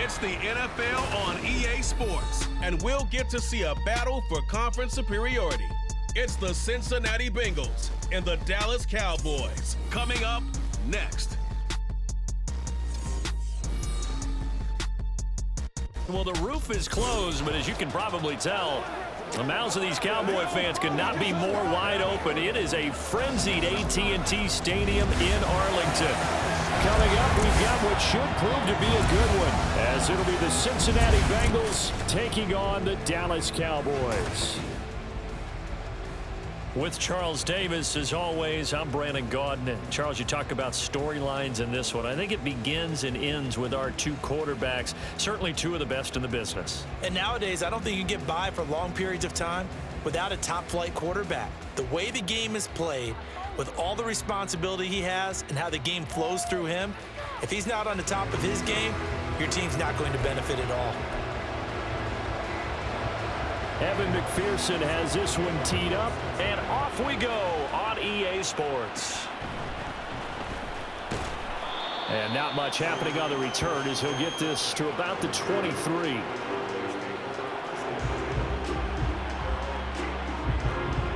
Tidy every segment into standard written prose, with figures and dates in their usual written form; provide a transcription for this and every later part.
It's the NFL on EA Sports, and we'll get to see a battle for conference superiority. It's the Cincinnati Bengals and the Dallas Cowboys. Coming up next. Well, the roof is closed, but as you can probably tell, the mouths of these Cowboy fans could not be more wide open. It is a frenzied AT&T Stadium in Arlington. Coming up, we've got what should prove to be a good one, as it'll be the Cincinnati Bengals taking on the Dallas Cowboys. With Charles Davis, as always, I'm Brandon Gaudin. And Charles, you talk about storylines in this one. I think it begins and ends with our two quarterbacks, certainly two of the best in the business. And nowadays, I don't think you can get by for long periods of time without a top-flight quarterback. The way the game is played, with all the responsibility he has and how the game flows through him, if he's not on the top of his game, your team's not going to benefit at all. Evan McPherson has this one teed up, and off we go on EA Sports. And not much happening on the return as he'll get this to about the 23.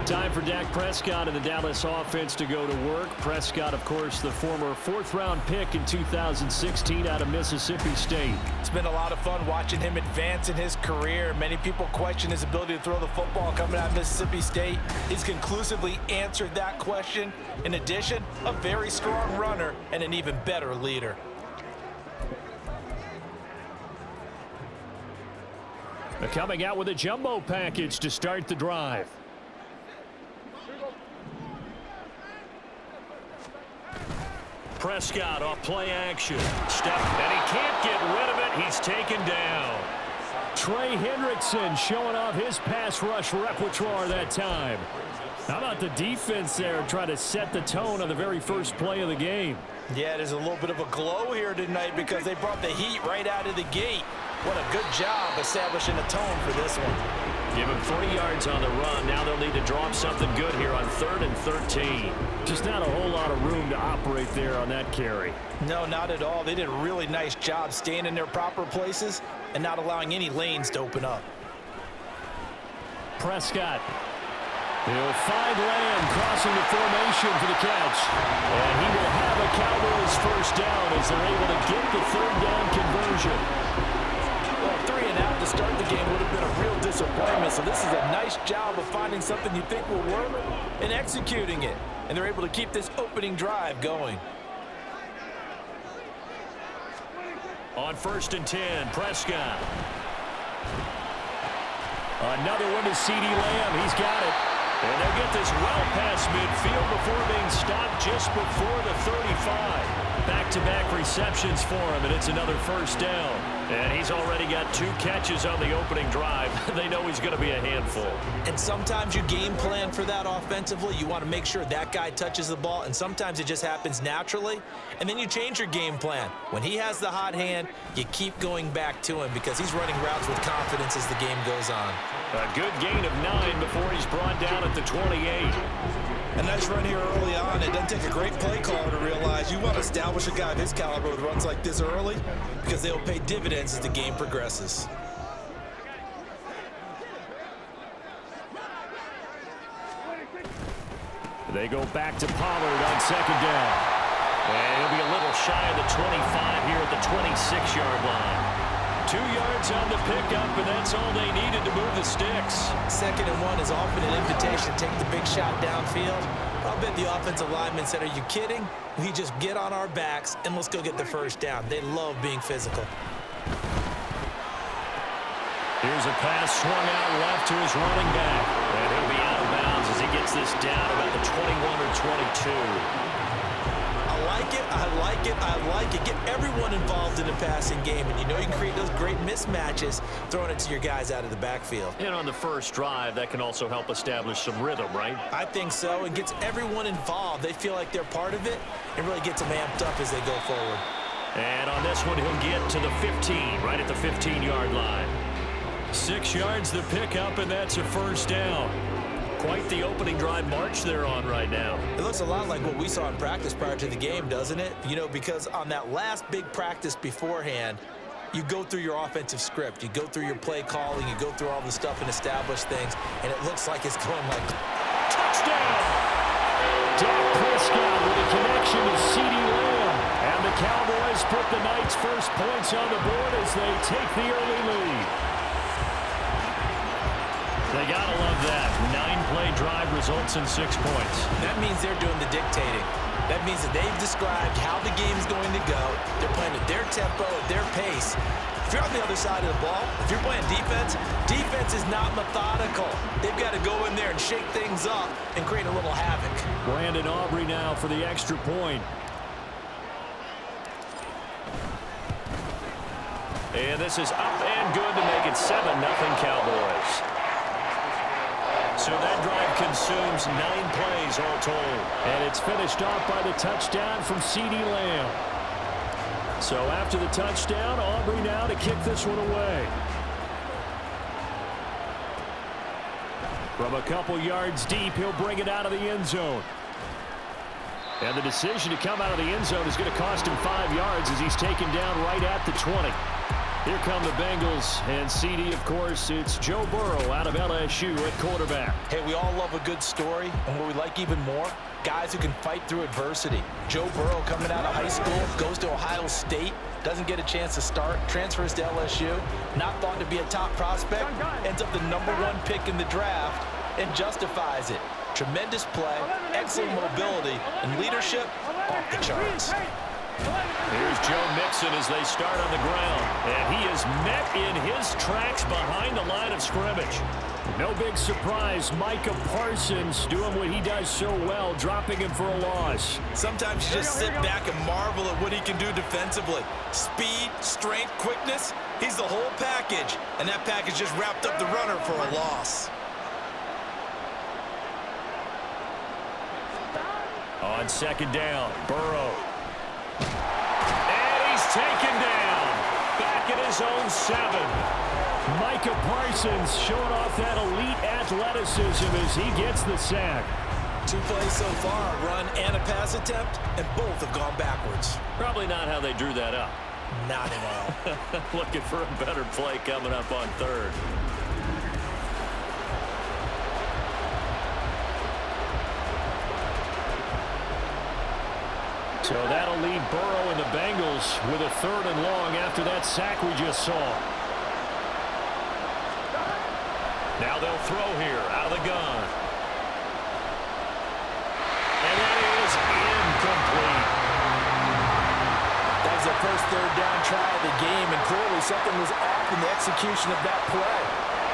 Time for Dak Prescott and the Dallas offense to go to work. Prescott, of course, the former fourth-round pick in 2016 out of Mississippi State. It's been a lot of fun watching him advance in his career. Many people question his ability to throw the football coming out of Mississippi State. He's conclusively answered that question. In addition, a very strong runner and an even better leader. They're coming out with a jumbo package to start the drive. Prescott off play action. Step, and he can't get rid of it. He's taken down. Trey Hendrickson showing off his pass rush repertoire that time. How about the defense there trying to set the tone on the very first play of the game? Yeah, there's a little bit of a glow here tonight because they brought the heat right out of the gate. What a good job establishing a tone for this one. Give him 40 yards on the run. Now they'll need to draw up something good here on 3rd and 13. Just not a whole lot of room to operate there on that carry. No, not at all. They did a really nice job staying in their proper places and not allowing any lanes to open up. Prescott. He'll find land crossing the formation for the catch. And he will have a Cowboys first down as they're able to get the 3rd down conversion. Well, 3 and out to start the game would have been a real disappointment. So this is a nice job of finding something you think will work and executing it. And they're able to keep this opening drive going. On 1st and 10, Prescott. Another one to CeeDee Lamb. He's got it. And they'll get this well past midfield before being stopped just before the 35. Back-to-back receptions for him, and it's another first down. And he's already got 2 catches on the opening drive. They know he's going to be a handful. And sometimes you game plan for that offensively. You want to make sure that guy touches the ball, and sometimes it just happens naturally. And then you change your game plan. When he has the hot hand, you keep going back to him because he's running routes with confidence as the game goes on. A good gain of 9 before he's brought down at the 28. A nice run here early on. It doesn't take a great play caller to realize you want to establish a guy of his caliber with runs like this early because they'll pay dividends as the game progresses. They go back to Pollard on 2nd down. And he'll be a little shy of the 25 here at the 26-yard line. 2 yards on the pickup, and that's all they needed to move the sticks. 2nd and 1 is often an invitation to take the big shot downfield. I'll bet the offensive lineman said, are you kidding? We just get on our backs, and let's go get the first down. They love being physical. Here's a pass swung out left to his running back. And he'll be out of bounds as he gets this down about the 21 or 22. I like it, I like it, I like it. Get everyone involved in the passing game, and you know you can create those great mismatches throwing it to your guys out of the backfield. And on the first drive, that can also help establish some rhythm, right? I think so. It gets everyone involved. They feel like they're part of it. It really gets them amped up as they go forward. And on this one, he'll get to the 15, right at the 15-yard line. 6 yards the pickup, and that's a first down. Quite the opening drive march they're on right now. It looks a lot like what we saw in practice prior to the game, doesn't it? You know, because on that last big practice beforehand, you go through your offensive script. You go through your play calling. You go through all the stuff and establish things, and it looks like it's going like Touchdown! Dak Prescott with a connection to CeeDee Lamb. And the Cowboys put the night's first points on the board as they take the early lead. They gotta love that. 9-play drive results in 6 points. That means they're doing the dictating. That means that they've described how the game is going to go. They're playing at their tempo, at their pace. If you're on the other side of the ball, if you're playing defense, defense is not methodical. They've got to go in there and shake things up and create a little havoc. Brandon Aubrey now for the extra point. And this is up and good to make it 7-0 Cowboys. So that drive consumes 9 plays all told. And it's finished off by the touchdown from CeeDee Lamb. So after the touchdown, Aubrey now to kick this one away. From a couple yards deep, he'll bring it out of the end zone. And the decision to come out of the end zone is going to cost him 5 yards as he's taken down right at the 20. Here come the Bengals, and CD, of course, it's Joe Burrow out of LSU at quarterback. Hey, we all love a good story, and what we like even more, guys who can fight through adversity. Joe Burrow coming out of high school, goes to Ohio State, doesn't get a chance to start, transfers to LSU, not thought to be a top prospect, ends up the #1 pick in the draft, and justifies it. Tremendous play, excellent mobility, and leadership off the charts. Here's Joe Mixon as they start on the ground. And he is met in his tracks behind the line of scrimmage. No big surprise, Micah Parsons doing what he does so well, dropping him for a loss. Sometimes you just sit back and marvel at what he can do defensively. Speed, strength, quickness, he's the whole package. And that package just wrapped up the runner for a loss. On second down, Burrow. And he's taken down. Back at his own 7. Micah Parsons showing off that elite athleticism as he gets the sack. 2 plays so far, a run and a pass attempt, and both have gone backwards. Probably not how they drew that up. Not at all. Looking for a better play coming up on third. So that'll leave Burrow and the Bengals with a 3rd and long after that sack we just saw. Now they'll throw here out of the gun. And that is incomplete. That was the first 3rd down try of the game, and clearly something was off in the execution of that play.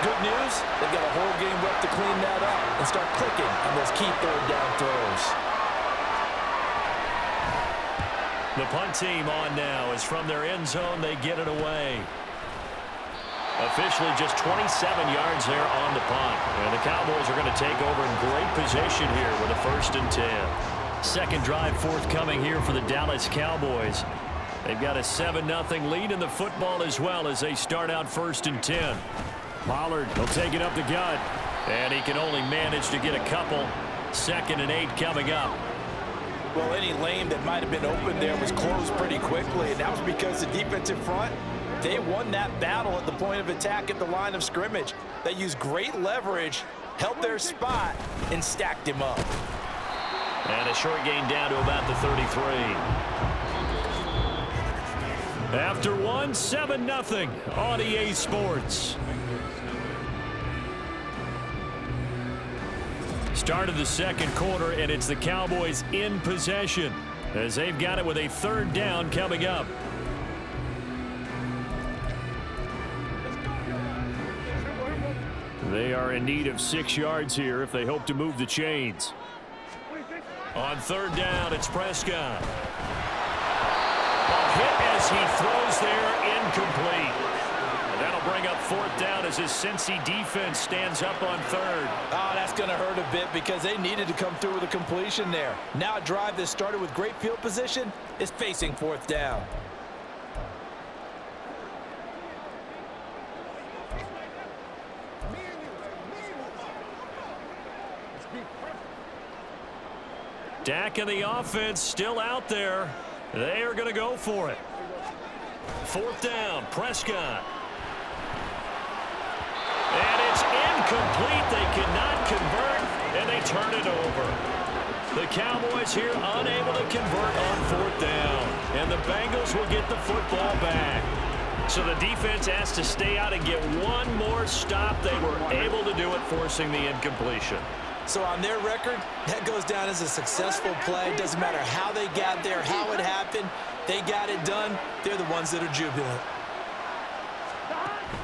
Good news, they've got a whole game left to clean that up and start clicking on those key 3rd down throws. The punt team on now as from their end zone they get it away. Officially just 27 yards there on the punt. And the Cowboys are going to take over in great position here with a 1st and 10. Second drive forthcoming here for the Dallas Cowboys. They've got a 7-0 lead in the football as well as they start out 1st and 10. Pollard will take it up the gut. And he can only manage to get a couple. 2nd and 8 coming up. Well, any lane that might have been open there was closed pretty quickly, and that was because the defensive front, they won that battle at the point of attack at the line of scrimmage. They used great leverage, held their spot, and stacked him up. And a short gain down to about the 33. After one, 7-0 on EA Sports. Start of the second quarter, and it's the Cowboys in possession as they've got it with a 3rd down coming up. They are in need of 6 yards here if they hope to move the chains. On 3rd down, it's Prescott. A hit as he throws there, incomplete. And that'll bring up 4th down as his Cincy defense stands up on 3rd. Oh, that's going to hurt a bit because they needed to come through with a completion there. Now a drive that started with great field position is facing 4th down. Dak and the offense still out there. They are going to go for it. Fourth down, Prescott. And it's incomplete. They cannot convert, and they turn it over. The Cowboys here unable to convert on fourth down, and the Bengals will get the football back. So the defense has to stay out and get one more stop. They were able to do it, forcing the incompletion. So on their record, that goes down as a successful play. Doesn't matter how they got there, how it happened. They got it done. They're the ones that are jubilant.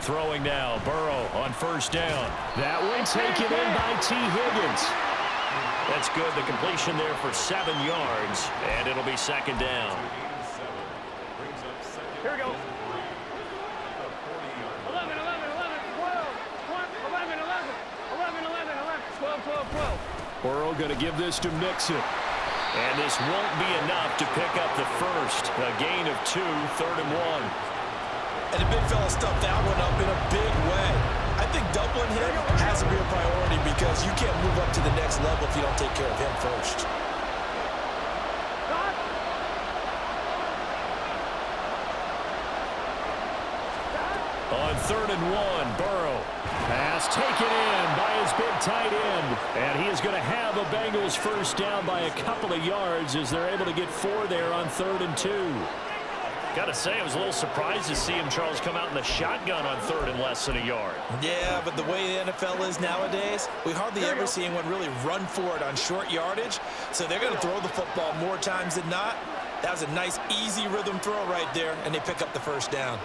Throwing now, Burrow on first down. That one taken in by T. Higgins. That's good. The completion there for 7 yards, and it'll be second down. Here we go. 11, 11, 11, 12, 11, 11, 11, 11, 11, 12, 12, 12. Burrow going to give this to Mixon. And this won't be enough to pick up the first. A gain of 2, 3rd and 1. And the big fella stuffed that one up in a big way. I think doubling him has to be a priority because you can't move up to the next level if you don't take care of him first. On 3rd and 1, Burrow. Pass taken in by his big tight end. And he is going to have a Bengals first down by a couple of yards as they're able to get 4 there on 3rd and 2. Got to say, I was a little surprised to see him, Charles, come out in the shotgun on 3rd and less than a yard. Yeah, but the way the NFL is nowadays, we hardly ever see anyone really run for it on short yardage. So they're going to throw the football more times than not. That was a nice, easy rhythm throw right there, and they pick up the first down.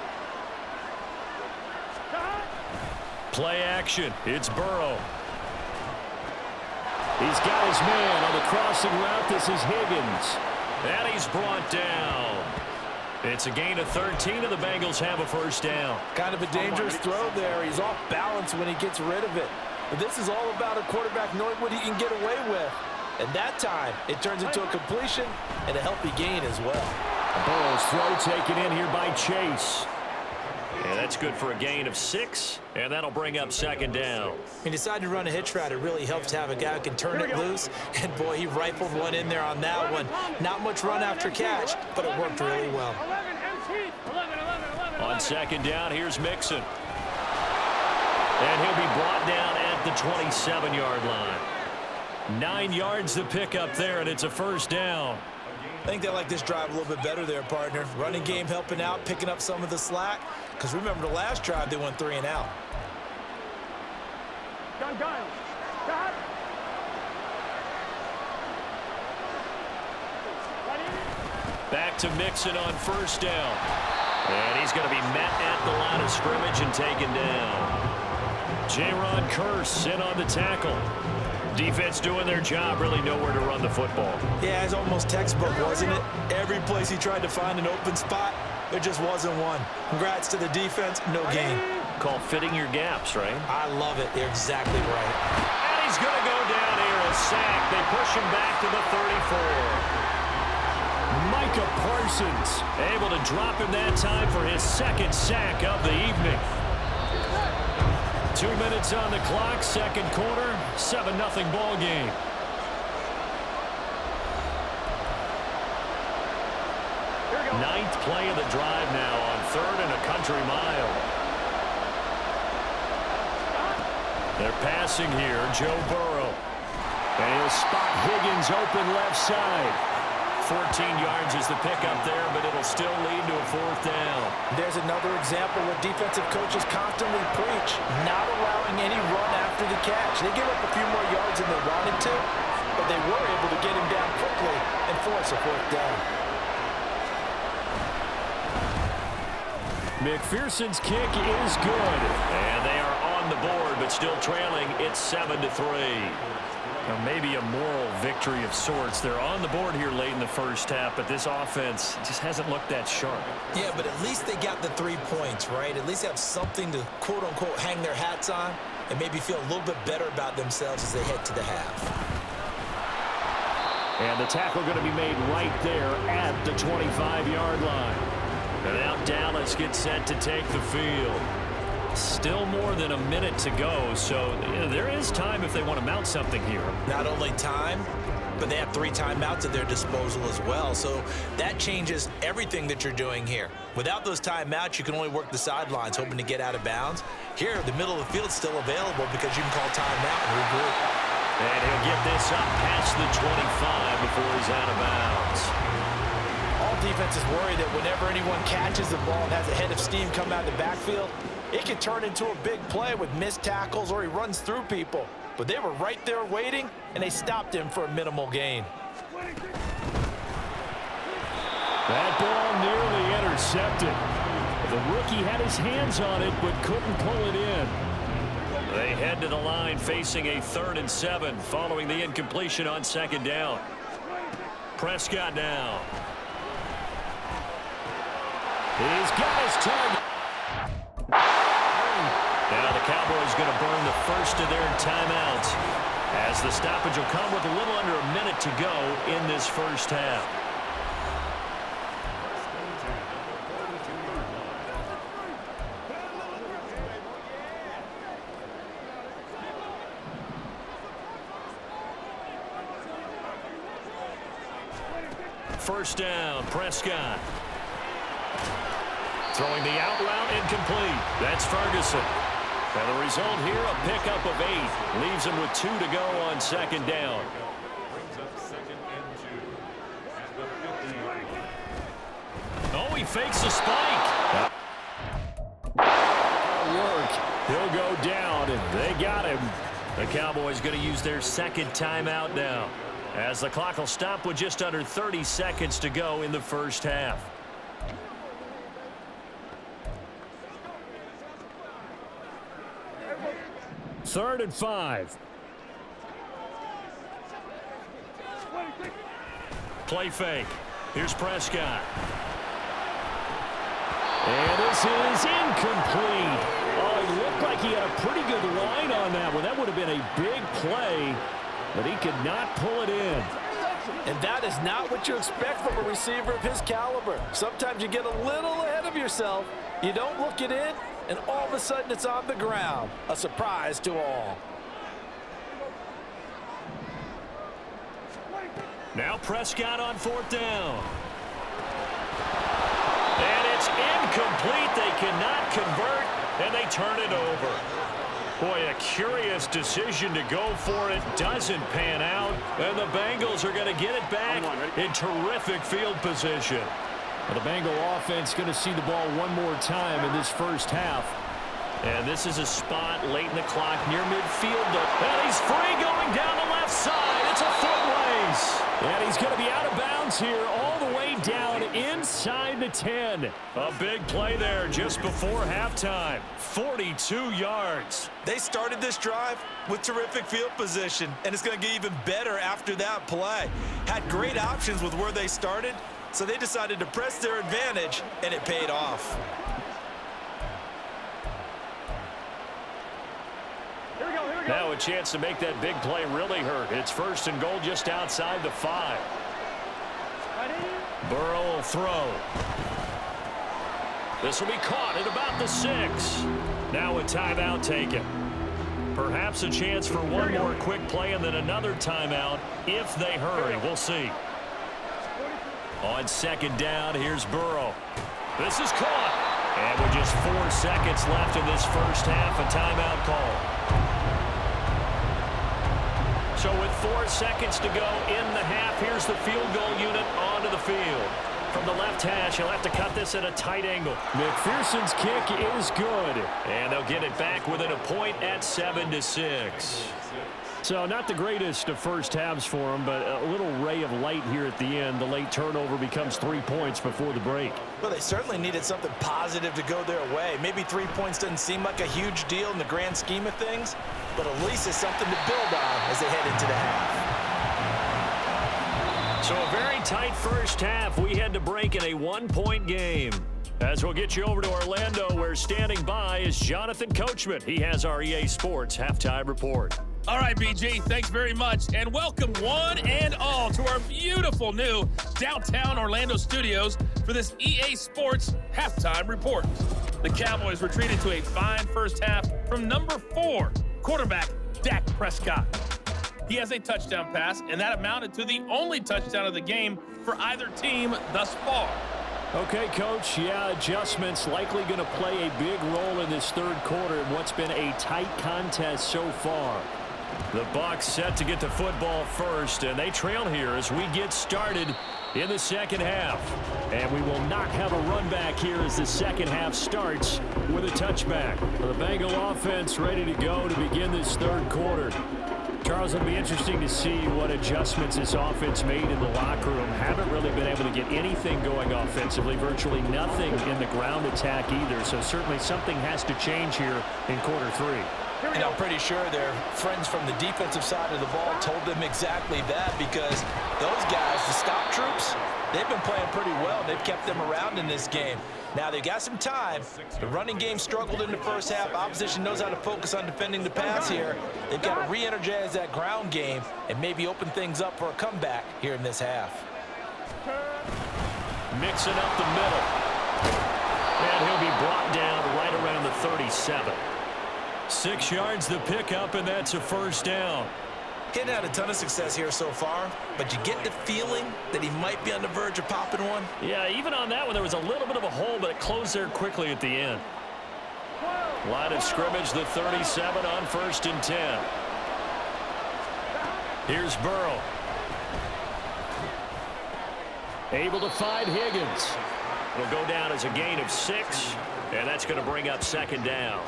Play action. It's Burrow. He's got his man on the crossing route. This is Higgins. And he's brought down. It's a gain of 13, and the Bengals have a first down. Kind of a dangerous throw there. He's off balance when he gets rid of it. But this is all about a quarterback knowing what he can get away with. And that time, it turns into a completion and a healthy gain as well. Burrow's throw taken in here by Chase. And that's good for a gain of 6, and that'll bring up second down. He decided to run a hitch route. It really helps to have a guy who can turn it loose. And, boy, he rifled one in there on that one. Not much run after catch, but it worked really well. 11, On second down, here's Mixon. And he'll be brought down at the 27-yard line. 9 yards to pick up there, and it's a first down. I think they like this drive a little bit better there, partner. Running game helping out, picking up some of the slack. Because remember the last drive, they went 3 and out. Gun. Back to Mixon on first down. And he's going to be met at the line of scrimmage and taken down. J-Ron Curse in on the tackle. Defense doing their job, really nowhere to run the football. Yeah, it's almost textbook, wasn't it? Every place he tried to find an open spot, there just wasn't one. Congrats to the defense, no gain. Call fitting your gaps, right? I love it. They're exactly right. And he's going to go down here, a sack. They push him back to the 34. Micah Parsons able to drop him that time for his second sack of the evening. 2 minutes on the clock, second quarter, 7-0 ball game. Ninth play of the drive now on 3rd and a country mile. They're passing here, Joe Burrow. And he'll spot Higgins open left side. 14 yards is the pickup there, but it'll still lead to a 4th down. There's another example where defensive coaches constantly preach, not allowing any run after the catch. They give up a few more yards than they wanted to, but they were able to get him down quickly and force a 4th down. McPherson's kick is good. And they are on the board, but still trailing. It's 7-3. Now, maybe a moral victory of sorts. They're on the board here late in the first half, but this offense just hasn't looked that sharp. Yeah, but at least they got the 3 points, right? At least they have something to, quote-unquote, hang their hats on and maybe feel a little bit better about themselves as they head to the half. And the tackle going to be made right there at the 25-yard line. And now Dallas gets set to take the field. Still more than a minute to go, so there is time if they want to mount something here. Not only time, but they have 3 timeouts at their disposal as well. So that changes everything that you're doing here. Without those timeouts, you can only work the sidelines, hoping to get out of bounds. Here, the middle of the field's still available because you can call timeout and regroup. And he'll get this up past the 25 before he's out of bounds. All defenses worry that whenever anyone catches the ball and has a head of steam come out of the backfield, it can turn into a big play with missed tackles or he runs through people. But they were right there waiting, and they stopped him for a minimal gain. That ball nearly intercepted. The rookie had his hands on it, but couldn't pull it in. They head to the line facing a 3rd and 7 following the incompletion on 2nd down. Prescott now. He's got his target. Now the Cowboys going to burn the first of their timeouts as the stoppage will come with a little under a minute to go in this first half. First down, Prescott. Throwing the out route incomplete. That's Ferguson. And the result here, a pickup of 8. Leaves him with 2 to go on 2nd down. Oh, he fakes the spike. Work. He'll go down, and they got him. The Cowboys going to use their 2nd timeout now, as the clock will stop with just under 30 seconds to go in the first half. Third and 5. Play fake. Here's Prescott. And this is incomplete. Oh, it looked like he had a pretty good line on that one. That would have been a big play, but he could not pull it in. And that is not what you expect from a receiver of his caliber. Sometimes you get a little ahead of yourself. You don't look it in, and all of a sudden it's on the ground. A surprise to all. Now Prescott on 4th down. And it's incomplete. They cannot convert, and they turn it over. Boy, a curious decision to go for it. Doesn't pan out, and the Bengals are going to get it back in terrific field position. Well, the Bengal offense going to see the ball one more time in this first half. And this is a spot late in the clock near midfield. And he's free going down the left side. It's a foot race. And he's going to be out of bounds here all the way down inside the 10. A big play there just before halftime. 42 yards. They started this drive with terrific field position, and it's going to get even better after that play. Had great options with where they started, so they decided to press their advantage, and it paid off. Now a chance to make that big play really hurt. It's 1st and goal just outside the 5. Burrow will throw. This will be caught at about the 6. Now a timeout taken. Perhaps a chance for one more quick play and then another timeout if they hurry. We'll see. On 2nd down, here's Burrow. This is caught. And with just 4 seconds left in this first half, a timeout call. So with 4 seconds to go in the half, here's the field goal unit onto the field. From the left hash, he'll have to cut this at a tight angle. McPherson's kick is good. And they'll get it back within a point at 7-6. So not the greatest of first halves for them, but a little ray of light here at the end. The late turnover becomes 3 points before the break. Well, they certainly needed something positive to go their way. Maybe 3 points doesn't seem like a huge deal in the grand scheme of things, but at least it's something to build on as they head into the half. So a very tight first half. We had to break in a 1-point game. As we'll get you over to Orlando, where standing by is Jonathan Coachman. He has our EA Sports Halftime Report. All right, BG, thanks very much, and welcome one and all to our beautiful new downtown Orlando studios for this EA Sports Halftime Report. The Cowboys retreated to a fine first half from number 4, quarterback Dak Prescott. he has a touchdown pass, and that amounted to the only touchdown of the game for either team thus far. Okay, Coach, yeah, adjustments likely going to play a big role in this third quarter in what's been a tight contest so far. The Bucs set to get the football first, and they trail here as we get started in the second half. And we will not have a run back here as the second half starts with a touchback. The Bengal offense ready to go to begin this third quarter. Charles, it'll be interesting to see what adjustments this offense made in the locker room. Haven't really been able to get anything going offensively, virtually nothing in the ground attack either. So certainly something has to change here in quarter three. And I'm pretty sure their friends from the defensive side of the ball told them exactly that, because those guys, the stop troops, they've been playing pretty well. They've kept them around in this game. Now, they've got some time. The running game struggled in the first half. Opposition knows how to focus on defending the pass here. They've got to re-energize that ground game and maybe open things up for a comeback here in this half. Mixing up the middle. And he'll be brought down right around the 37. 6 yards the pickup, and that's a first down. He hadn't had a ton of success here so far, but you get the feeling that he might be on the verge of popping one. Yeah, even on that one, there was a little bit of a hole, but it closed there quickly at the end. Line of scrimmage, the 37 on 1st and 10. Here's Burrow. Able to find Higgins. It'll go down as a gain of 6, and that's going to bring up second down.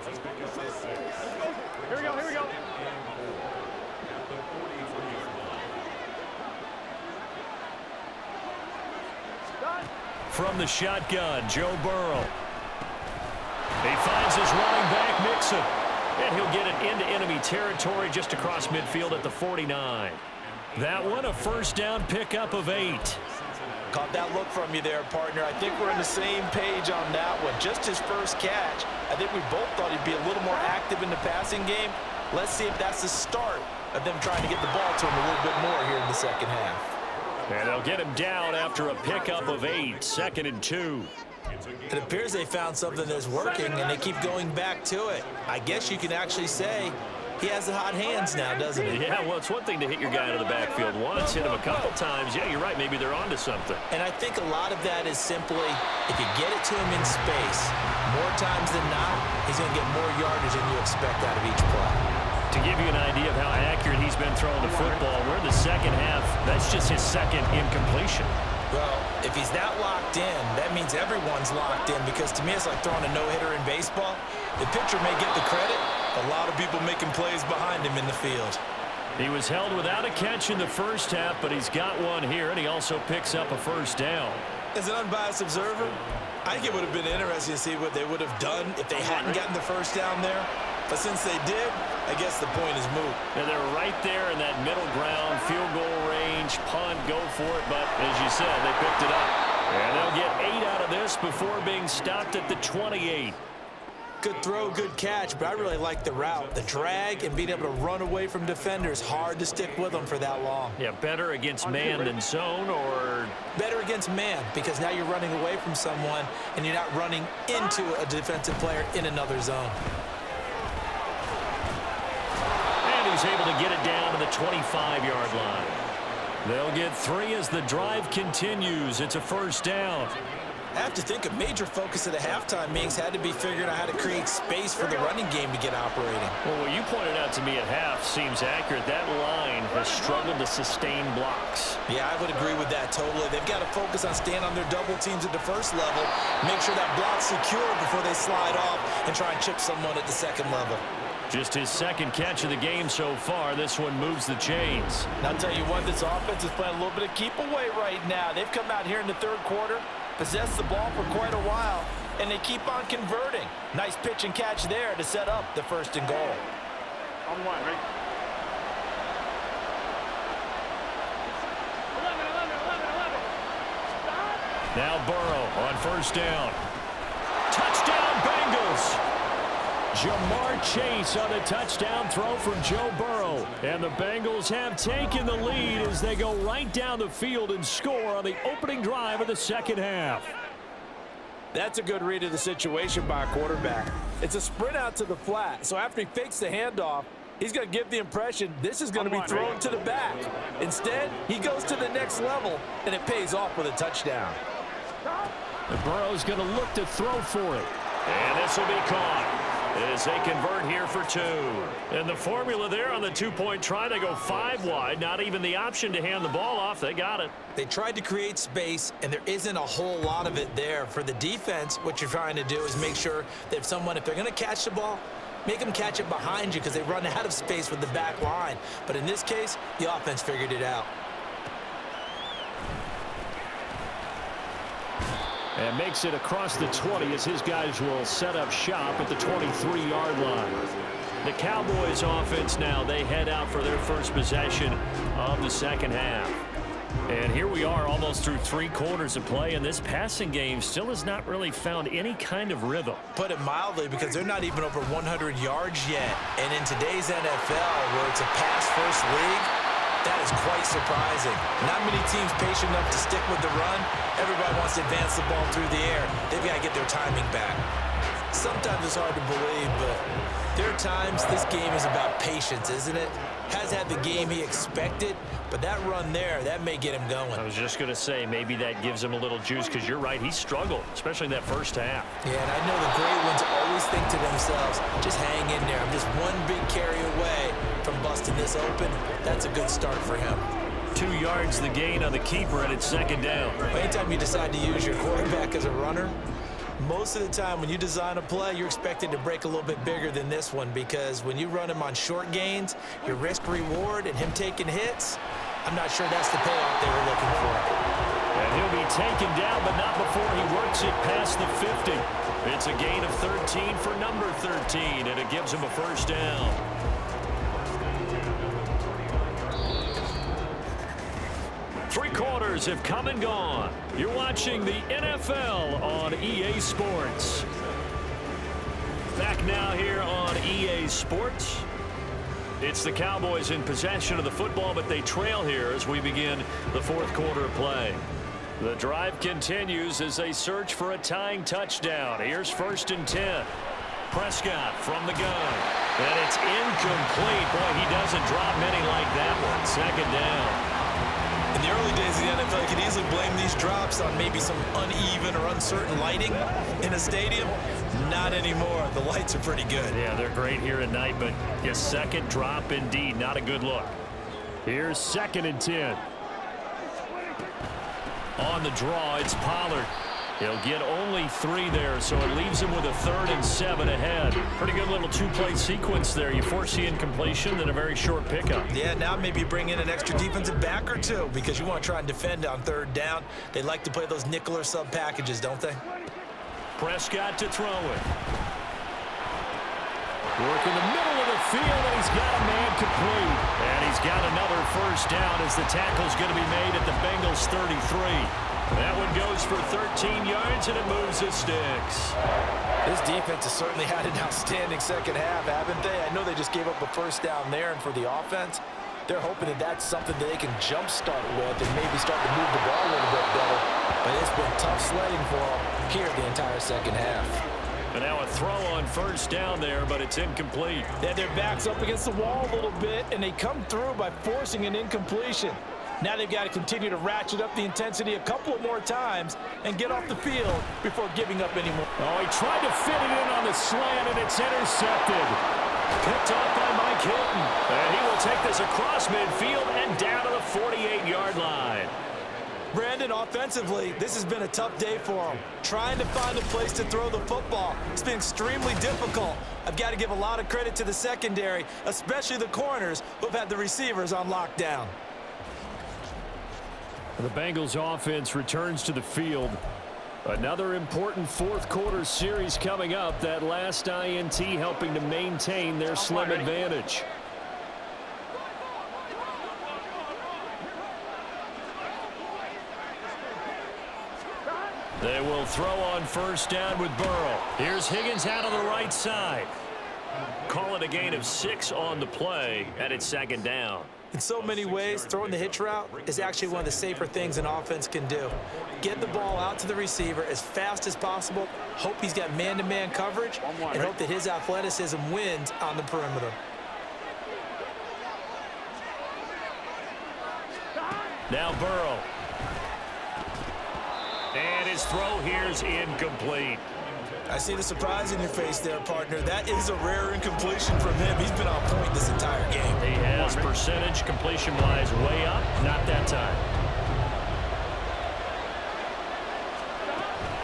Here we go, here we go. From the shotgun, Joe Burrow. He finds his running back, Mixon. And he'll get it into enemy territory just across midfield at the 49. That one, a first down pickup of 8. Caught that look from you there, partner. I think we're on the same page on that one. Just his first catch. I think we both thought he'd be a little more active in the passing game. Let's see if that's the start of them trying to get the ball to him a little bit more here in the second half. And they'll get him down after a pickup of 8, 2nd and 2. It appears they found something that's working, and they keep going back to it. I guess you can actually say he has the hot hands now, doesn't he? Yeah, well, it's one thing to hit your guy out of the backfield once, hit him a couple times. Yeah, you're right. Maybe they're onto something. And I think a lot of that is simply, if you get it to him in space, more times than not, he's going to get more yardage than you expect out of each play. To give you an idea of how accurate he's been throwing the football, we're in the second half. That's just his second incompletion. Well, if he's that locked in, that means everyone's locked in, because to me it's like throwing a no-hitter in baseball. The pitcher may get the credit, a lot of people making plays behind him in the field. He was held without a catch in the first half, but he's got one here, and he also picks up a first down. As an unbiased observer, I think it would have been interesting to see what they would have done if they hadn't gotten the first down there. But since they did, I guess the point is moot. And they're right there in that middle ground, field goal range, punt, go for it. But as you said, they picked it up. And they'll get 8 out of this before being stopped at the 28. Good throw, good catch, but I really like the route. The drag and being able to run away from defenders, hard to stick with them for that long. Yeah, better against man than zone, or? Better against man, because now you're running away from someone and you're not running into a defensive player in another zone. He's able to get it down to the 25-yard line. They'll get 3 as the drive continues. It's a first down. I have to think a major focus of the halftime meetings had to be figuring out how to create space for the running game to get operating. Well, what you pointed out to me at half seems accurate. That line has struggled to sustain blocks. Yeah, I would agree with that totally. They've got to focus on staying on their double teams at the first level, make sure that block's secure before they slide off and try and chip someone at the second level. Just his second catch of the game so far. This one moves the chains. I'll tell you what, this offense is playing a little bit of keep away right now. They've come out here in the third quarter, possessed the ball for quite a while, and they keep on converting. Nice pitch and catch there to set up the 1st and goal. On one, right? 11. Now Burrow on first down. Touchdown, Bengals! Jamar Chase on the touchdown throw from Joe Burrow. And the Bengals have taken the lead as they go right down the field and score on the opening drive of the second half. That's a good read of the situation by a quarterback. It's a sprint out to the flat, so after he fakes the handoff, he's going to give the impression this is going to be thrown to the back. Instead, he goes to the next level, and it pays off with a touchdown. And Burrow's going to look to throw for it. And this will be caught as they convert here for 2. And the formula there on the 2-point try, they go 5 wide. Not even the option to hand the ball off. They got it. They tried to create space, and there isn't a whole lot of it there. For the defense, what you're trying to do is make sure that if they're going to catch the ball, make them catch it behind you because they run out of space with the back line. But in this case, the offense figured it out. And makes it across the 20 as his guys will set up shop at the 23-yard line. The Cowboys offense now, they head out for their first possession of the second half. And here we are almost through 3 quarters of play, and this passing game still has not really found any kind of rhythm. Put it mildly, because they're not even over 100 yards yet. And in today's NFL, where it's a pass-first league, that is quite surprising. Not many teams patient enough to stick with the run. Everybody wants to advance the ball through the air. They've got to get their timing back. Sometimes it's hard to believe, but there are times this game is about patience, isn't it? Has had the game he expected, but that run there, that may get him going. I was just going to say, maybe that gives him a little juice, because you're right, he struggled, especially in that first half. Yeah, and I know the great ones always think to themselves, just hang in there. I'm just one big carry away from busting this open. That's a good start for him. 2 yards the gain on the keeper, and it's second down. Anytime you decide to use your quarterback as a runner, most of the time when you design a play, you're expected to break a little bit bigger than this one, because when you run him on short gains, your risk-reward and him taking hits, I'm not sure that's the payoff they were looking for. And he'll be taken down, but not before he works it past the 50. It's a gain of 13 for number 13, and it gives him a first down. Three quarters have come and gone. You're watching the NFL on EA Sports. Back now here on EA Sports. It's the Cowboys in possession of the football, but they trail here as we begin the fourth quarter of play. The drive continues as they search for a tying touchdown. Here's 1st and 10. Prescott from the gun. And it's incomplete. Boy, he doesn't drop many like that one. Second down. In the early days of the NFL, you could easily blame these drops on maybe some uneven or uncertain lighting in a stadium. Not anymore. The lights are pretty good. Yeah, they're great here tonight, but a second drop indeed. Not a good look. Here's 2nd and 10. On the draw, it's Pollard. He'll get only 3 there, so it leaves him with a 3rd and 7 ahead. Pretty good little 2-play sequence there. You force the incompletion, then a very short pickup. Yeah, now maybe you bring in an extra defensive back or 2 because you want to try and defend on 3rd down. They like to play those nickel or sub packages, don't they? Prescott to throw it. Work in the middle of the field, and he's got a man complete. And he's got another first down as the tackle's going to be made at the Bengals 33. That one goes for 13 yards, and it moves the sticks. This defense has certainly had an outstanding second half, haven't they? I know they just gave up a first down there, and for the offense, they're hoping that that's something that they can jumpstart with and maybe start to move the ball a little bit better. But it's been tough sledding for them here the entire second half. And now a throw on first down there, but it's incomplete. Yeah, their back's up against the wall a little bit, and they come through by forcing an incompletion. Now they've got to continue to ratchet up the intensity a couple of more times and get off the field before giving up any more. Oh, he tried to fit it in on the slant, and it's intercepted. Picked up by Mike Hilton. And he will take this across midfield and down to the 48-yard line. Brandon, offensively, this has been a tough day for him. Trying to find a place to throw the football. It's been extremely difficult. I've got to give a lot of credit to the secondary, especially the corners who've had the receivers on lockdown. The Bengals offense returns to the field. Another important fourth quarter series coming up. That last INT helping to maintain their slim advantage. They will throw on first down with Burrow. Here's Higgins out on the right side. Call it a gain of 6 on the play, and it's second down. In so many ways, throwing the hitch route is actually one of the safer things an offense can do. Get the ball out to the receiver as fast as possible, hope he's got man-to-man coverage, and hope that his athleticism wins on the perimeter. Now Burrow. And his throw here is incomplete. I see the surprise in your face there, partner. That is a rare incompletion from him. He's been on point this entire game. He has percentage completion-wise way up. Not that time.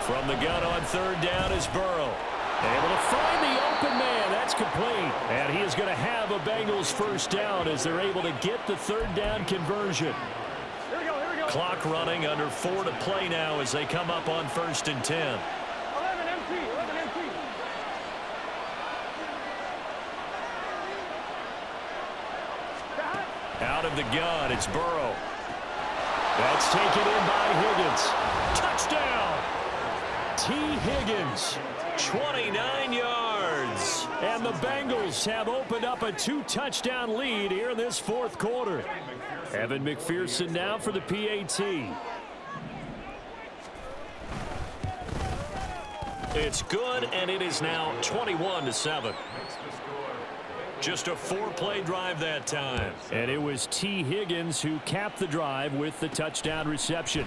From the gun on third down is Burrow. Able to find the open man. That's complete. And he is going to have a Bengals first down as they're able to get the third down conversion. Here we go, here we go. Clock running, under 4 to play now as they come up on 1st and 10. 11 empty, 11 empty. Out of the gun, it's Burrow. That's taken in by Higgins. Touchdown! T. Higgins, 29 yards. And the Bengals have opened up a 2-touchdown lead here in this fourth quarter. Evan McPherson now for the PAT. It's good, and it is now 21-7. Just a 4-play drive that time. And it was T. Higgins who capped the drive with the touchdown reception.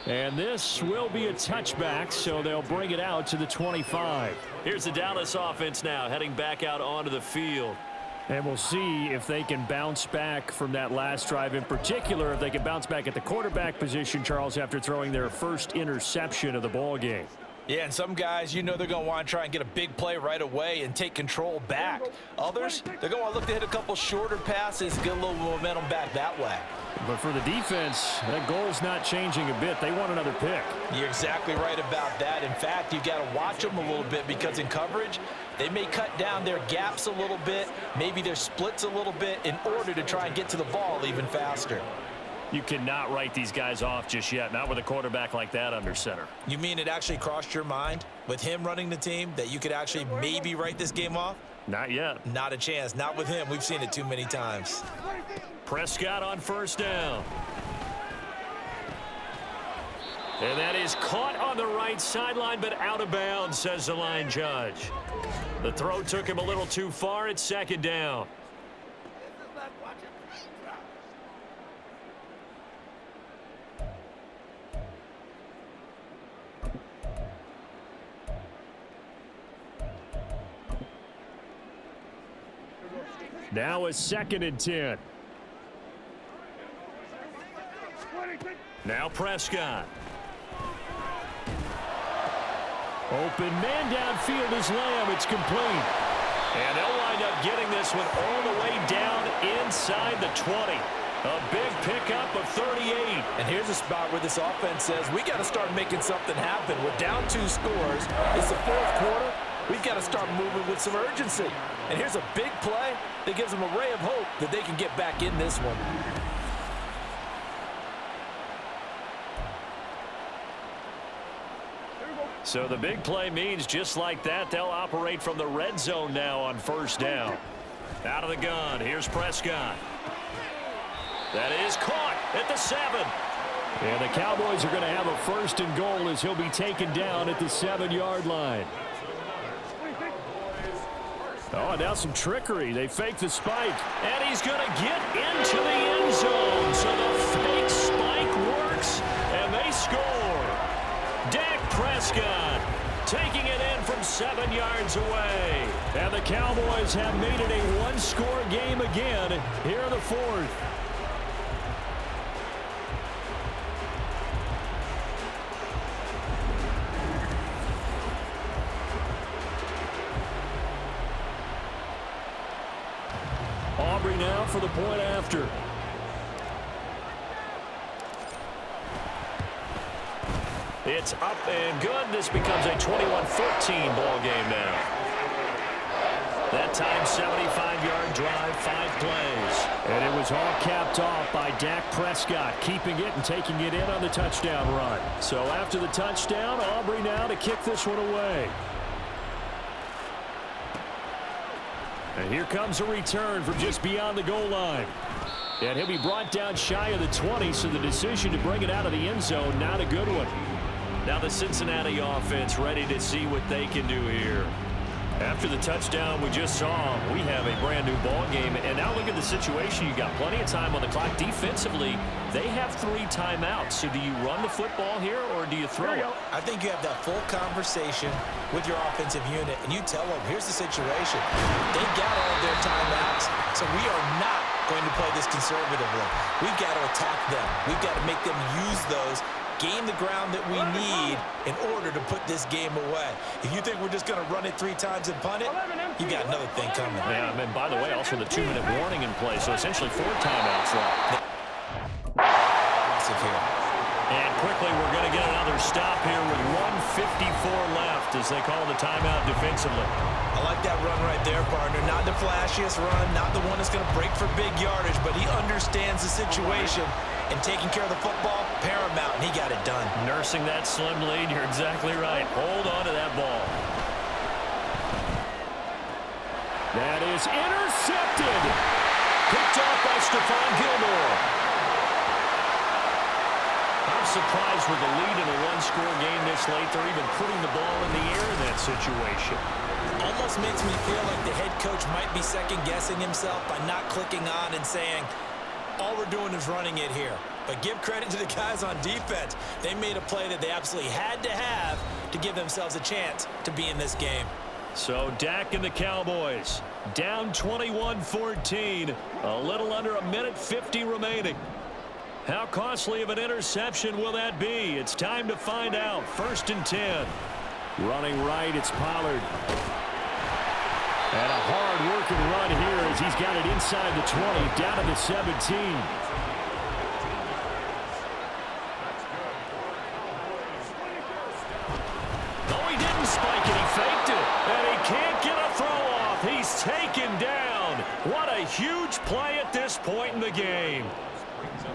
And this will be a touchback, so they'll bring it out to the 25. Here's the Dallas offense now heading back out onto the field. And we'll see if they can bounce back from that last drive, in particular if they can bounce back at the quarterback position, Charles, after throwing their first interception of the ball game. Yeah, and some guys, you know they're going to want to try and get a big play right away and take control back. Others, they're going to look to hit a couple shorter passes, get a little momentum back that way. But for the defense, that goal's not changing a bit. They want another pick. You're exactly right about that. In fact, you got to watch them a little bit because in coverage, they may cut down their gaps a little bit, maybe their splits a little bit in order to try and get to the ball even faster. You cannot write these guys off just yet, not with a quarterback like that under center. You mean it actually crossed your mind with him running the team that you could actually maybe write this game off? Not yet. Not a chance. Not with him. We've seen it too many times. Prescott on first down. And that is caught on the right sideline, but out of bounds, says the line judge. The throw took him a little too far. It's second down. Now a 2nd and 10. Now Prescott. Open man downfield is Lamb. It's complete. And they'll wind up getting this one all the way down inside the 20. A big pickup of 38. And here's a spot where this offense says, we got to start making something happen. We're down 2 scores. It's the fourth quarter. We've got to start moving with some urgency. And here's a big play that gives them a ray of hope that they can get back in this one. So the big play means just like that, they'll operate from the red zone now on first down. Out of the gun, here's Prescott. That is caught at the 7. And the Cowboys are going to have a 1st and goal as he'll be taken down at the 7-yard line. Oh, now some trickery. They fake the spike. And he's going to get into the end zone. So the fake spike works, and they score. Dak Prescott taking it in from 7 yards away. And the Cowboys have made it a 1-score game again here in the 4th. Aubrey now for the point after. It's up and good. This becomes a 21-14 ball game now. That time, 75-yard drive, 5 plays. And it was all capped off by Dak Prescott, keeping it and taking it in on the touchdown run. So after the touchdown, Aubrey now to kick this one away. And here comes a return from just beyond the goal line. And he'll be brought down shy of the 20, so the decision to bring it out of the end zone, not a good one. Now the Cincinnati offense ready to see what they can do here. After the touchdown we just saw, we have a brand new ball game. And now look at the situation. You got plenty of time on the clock. Defensively, they have 3 timeouts. So do you run the football here or do you throw it? I think you have that full conversation with your offensive unit, and you tell them, here's the situation. They got all of their timeouts, so we are not going to play this conservatively. We've got to attack them. We've got to make them use those, gain the ground that we need in order to put this game away. If you think we're just going to run it 3 times and punt it, you got another thing coming. Yeah, and by the way, also the 2-minute warning in play, so essentially 4 timeouts left. Massive here. And quickly, we're going to get another stop here with 1:54 left as they call the timeout defensively. I like that run right there, partner. Not the flashiest run, not the one that's going to break for big yardage, but he understands the situation, and taking care of the football, paramount, and he got it done. Nursing that slim lead, you're exactly right. Hold on to that ball. That is intercepted. Picked off by Stephon Gilmore. I'm surprised with the lead in a 1-score game this late. They're even putting the ball in the air in that situation. Almost makes me feel like the head coach might be second-guessing himself by not clicking on and saying, all we're doing is running it here. But give credit to the guys on defense. They made a play that they absolutely had to have to give themselves a chance to be in this game. So Dak and the Cowboys down 21-14. A little under 1:50 remaining. How costly of an interception will that be? It's time to find out. 1st and 10. Running right, it's Pollard. And a hard-working run here as he's got it inside the 20, down to the 17. Oh, he didn't spike it. He faked it. And he can't get a throw off. He's taken down. What a huge play at this point in the game.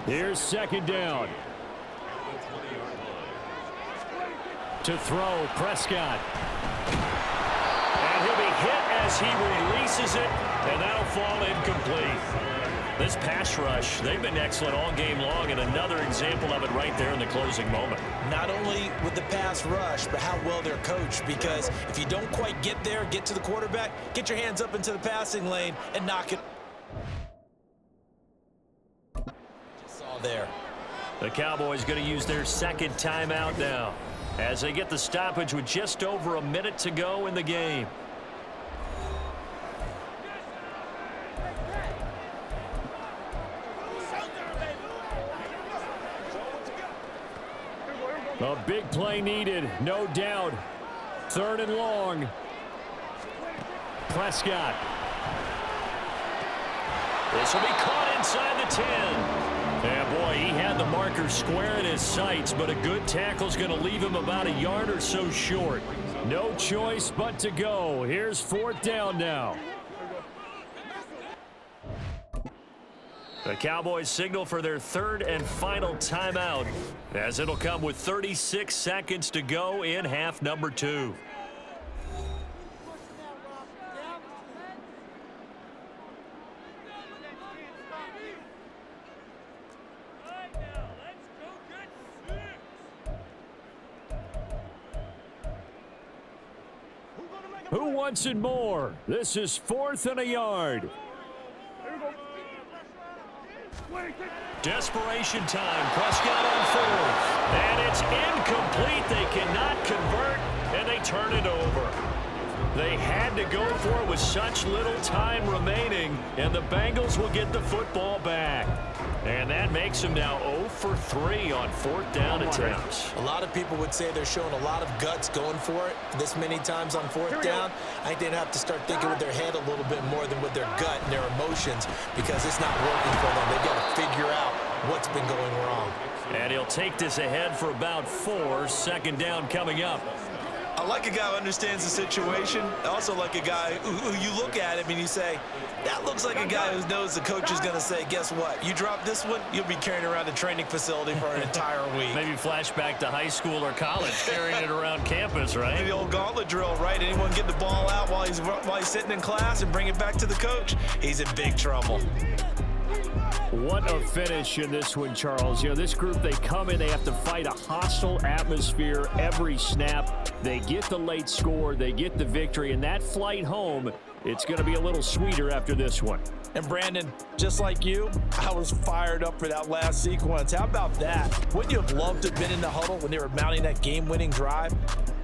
Here's 2nd down. To throw, Prescott. And he'll be hit as he releases it, and that'll fall incomplete. This pass rush, they've been excellent all game long, and another example of it right there in the closing moment. Not only with the pass rush, but how well they're coached, because if you don't quite get there, get to the quarterback, get your hands up into the passing lane and knock it. There. The Cowboys going to use their 2nd timeout now as they get the stoppage with just over a minute to go in the game. A big play needed, no doubt. 3rd and long. Prescott. This will be caught inside the 10. Yeah, boy, he had the marker square in his sights, but a good tackle's going to leave him about a yard or so short. No choice but to go. Here's 4th down now. The Cowboys signal for their 3rd and final timeout, as it'll come with 36 seconds to go in half number 2. Who wants it more? This is 4th and a yard. Desperation time. Prescott on 4th. And it's incomplete. They cannot convert, and they turn it over. They had to go for it with such little time remaining, and the Bengals will get the football back. And that makes them now 0 for 3 on 4th down attempts. A lot of people would say they're showing a lot of guts going for it this many times on 4th down. I think they'd have to start thinking with their head a little bit more than with their gut and their emotions, because it's not working for them. They've got to figure out what's been going wrong. And he'll take this ahead for about 4. 2nd down coming up. I like a guy who understands the situation. I also like a guy who you look at him and you say, that looks like a guy who knows the coach is going to say, guess what? You drop this one, you'll be carrying around a training facility for an entire week. Maybe flashback to high school or college, carrying it around campus, right? The old gauntlet drill, right? Anyone get the ball out while he's sitting in class and bring it back to the coach? He's in big trouble. What a finish in this one, Charles. You know, this group, they come in, they have to fight a hostile atmosphere every snap. They get the late score, they get the victory, and that flight home, it's going to be a little sweeter after this one. And Brandon, just like you, I was fired up for that last sequence. How about that? Wouldn't you have loved to have been in the huddle when they were mounting that game-winning drive?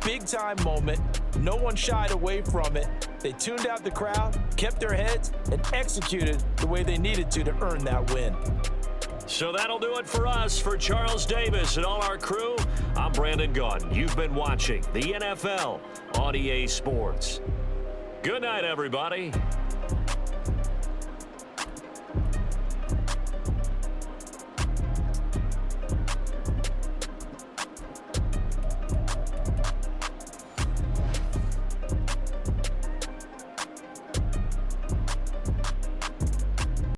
Big time moment. No one shied away from it. They tuned out the crowd, kept their heads, and executed the way they needed to earn that win. So that'll do it for us. For Charles Davis and all our crew, I'm Brandon Gaudin. You've been watching the NFL on EA Sports. Good night, everybody.